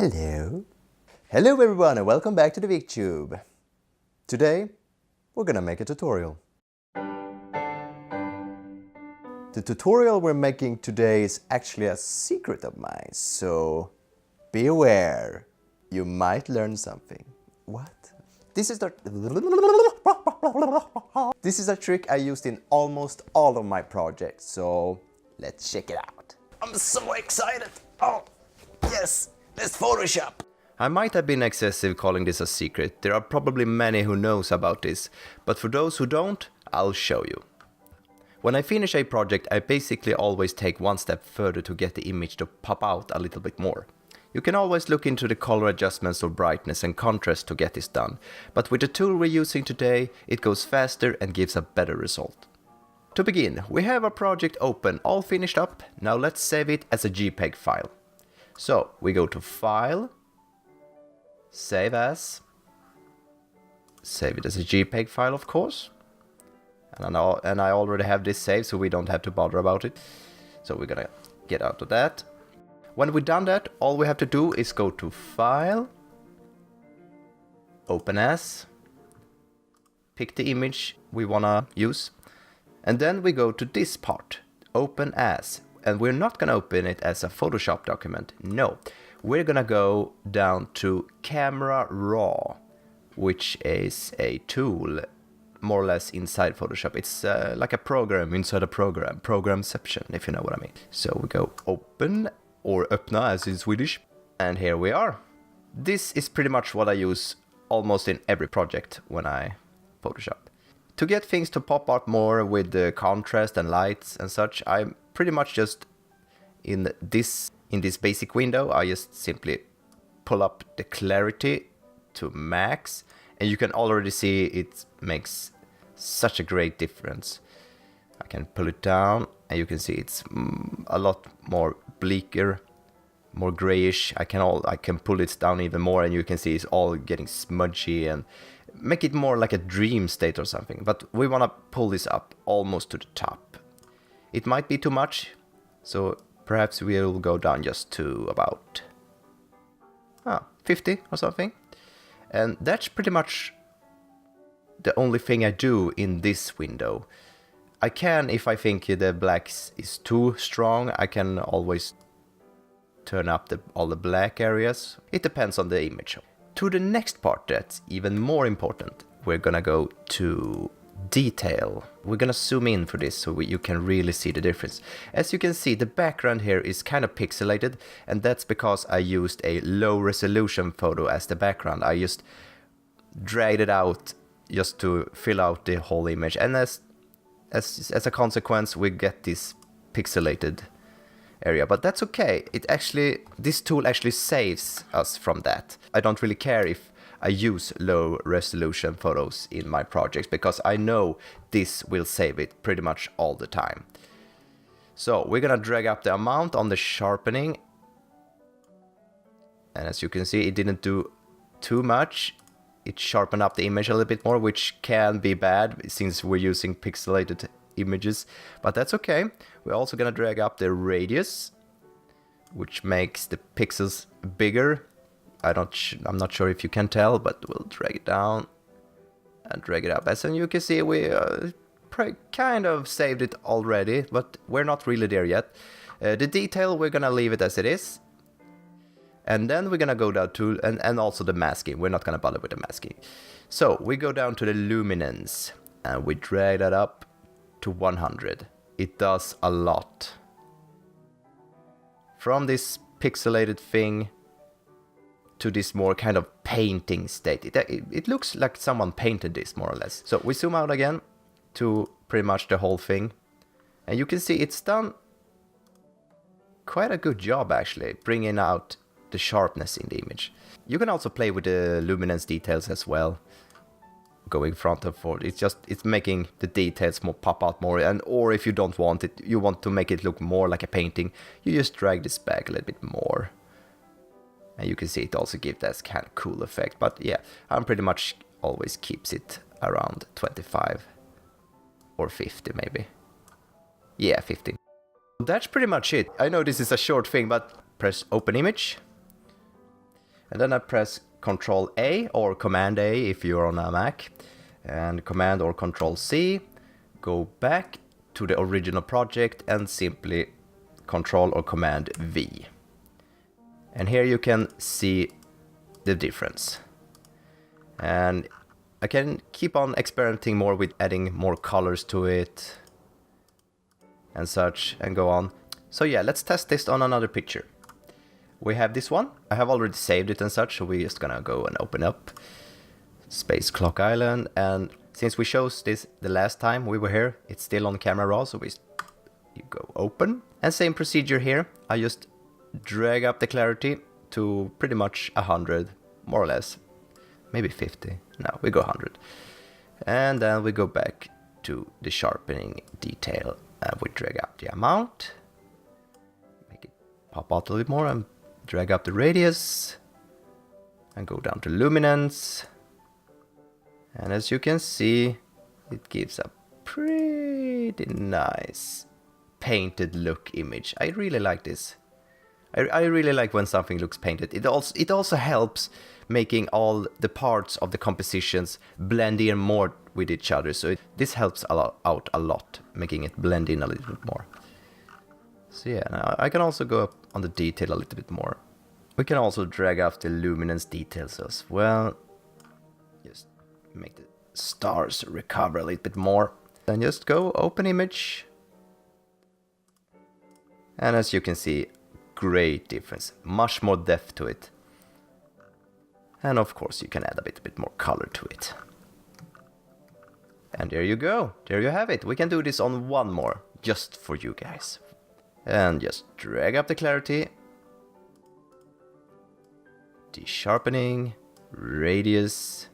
Hello. Hello everyone and welcome back to the VicTube. Today we're gonna make a tutorial. The tutorial we're making today is actually a secret of mine, so be aware, you might learn something. What? This is a trick I used in almost all of my projects, so let's check it out. I'm so excited! Oh, yes! Let's Photoshop! I might have been excessive calling this a secret. There are probably many who knows about this, but for those who don't, I'll show you. When I finish a project, I basically always take one step further to get the image to pop out a little bit more. You can always look into the color adjustments or brightness and contrast to get this done, but with the tool we're using today, it goes faster and gives a better result. To begin, we have our project open, all finished up. Now let's save it as a JPEG file. So we go to File, Save As, save it as a JPEG file of course, and I already have this saved so we don't have to bother about it. So we're gonna get out of that. When we've done that, all we have to do is go to File, Open As, pick the image we wanna use, and then we go to this part, Open As. And we're not going to open it as a Photoshop document, no. We're going to go down to Camera Raw, which is a tool more or less inside Photoshop. It's like a program inside a program, Programception, if you know what I mean. So we go Open, or Öppna as in Swedish, and here we are. This is pretty much what I use almost in every project when I Photoshop. To get things to pop out more with the contrast and lights and such, I'm pretty much just in this basic window, I just simply pull up the clarity to max, and you can already see it makes such a great difference. I can pull it down and you can see it's a lot more bleaker, more grayish. I can pull it down even more and you can see it's all getting smudgy and make it more like a dream state or something. But we want to pull this up almost to the top. It might be too much, so perhaps we'll go down just to about 50 or something. And that's pretty much the only thing I do in this window. I can, if I think the black is too strong, I can always turn up all the black areas. It depends on the image. To the next part that's even more important, we're gonna go to Detail. We're gonna zoom in for this so you can really see the difference. As you can see, the background here is kind of pixelated, and that's because I used a low resolution photo as the background. I just dragged it out just to fill out the whole image, and as a consequence we get this pixelated area, but that's okay. This tool actually saves us from that. I don't really care if I use low resolution photos in my projects because I know this will save it pretty much all the time. So we're gonna drag up the amount on the sharpening, and as you can see it didn't do too much. It sharpened up the image a little bit more, which can be bad since we're using pixelated images, but that's okay. We're also gonna drag up the radius, which makes the pixels bigger. I'm not sure if you can tell, but we'll drag it down and drag it up. As you can see, we kind of saved it already, but we're not really there yet. The detail, we're gonna leave it as it is. And then we're gonna go down to, and also the masking. We're not gonna bother with the masking. So we go down to the luminance and we drag that up to 100. It does a lot. From this pixelated thing to this more kind of painting state. It looks like someone painted this more or less. So we zoom out again to pretty much the whole thing. And you can see it's done quite a good job actually, bringing out the sharpness in the image. You can also play with the luminance details as well, going front and forward. It's making the details more pop out more, or if you don't want it, you want to make it look more like a painting, you just drag this back a little bit more. And you can see it also gives that kind of cool effect. But yeah, I'm pretty much always keeps it around 25 or 50 maybe. Yeah, 50. That's pretty much it. I know this is a short thing, but press open image. And then I press Control A or Command A if you're on a Mac, and Command or Control C, go back to the original project and simply Control or Command V. And here you can see the difference. And I can keep on experimenting more with adding more colors to it and such, and go on. So yeah, let's test this on another picture. We have this one. I have already saved it and such, so we're just gonna go and open up Space Clock Island. And since we chose this the last time we were here, it's still on camera raw, so you go open. And same procedure here. I just drag up the clarity to pretty much 100, more or less. Maybe 50. No, we go 100. And then we go back to the sharpening detail. We drag up the amount. Make it pop out a little bit more and drag up the radius. And go down to luminance. And as you can see, it gives a pretty nice painted look image. I really like this. I really like when something looks painted. It also helps making all the parts of the compositions blend in more with each other. So this helps out a lot, making it blend in a little bit more. So yeah, now I can also go up on the detail a little bit more. We can also drag up the luminance details as well. Just make the stars recover a little bit more. Then just go open image. And as you can see, great difference, much more depth to it. And of course you can add a bit more color to it. And there you go, there you have it. We can do this on one more, just for you guys. And just drag up the clarity, de-sharpening, radius,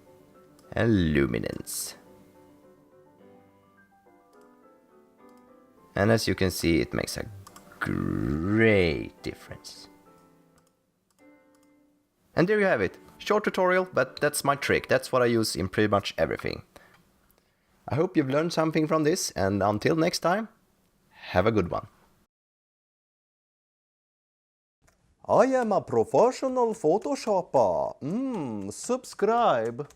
and luminance. And as you can see, it makes a great difference. And there you have it. Short tutorial, but that's my trick. That's what I use in pretty much everything. I hope you've learned something from this, and until next time, have a good one. I am a professional Photoshopper. Subscribe.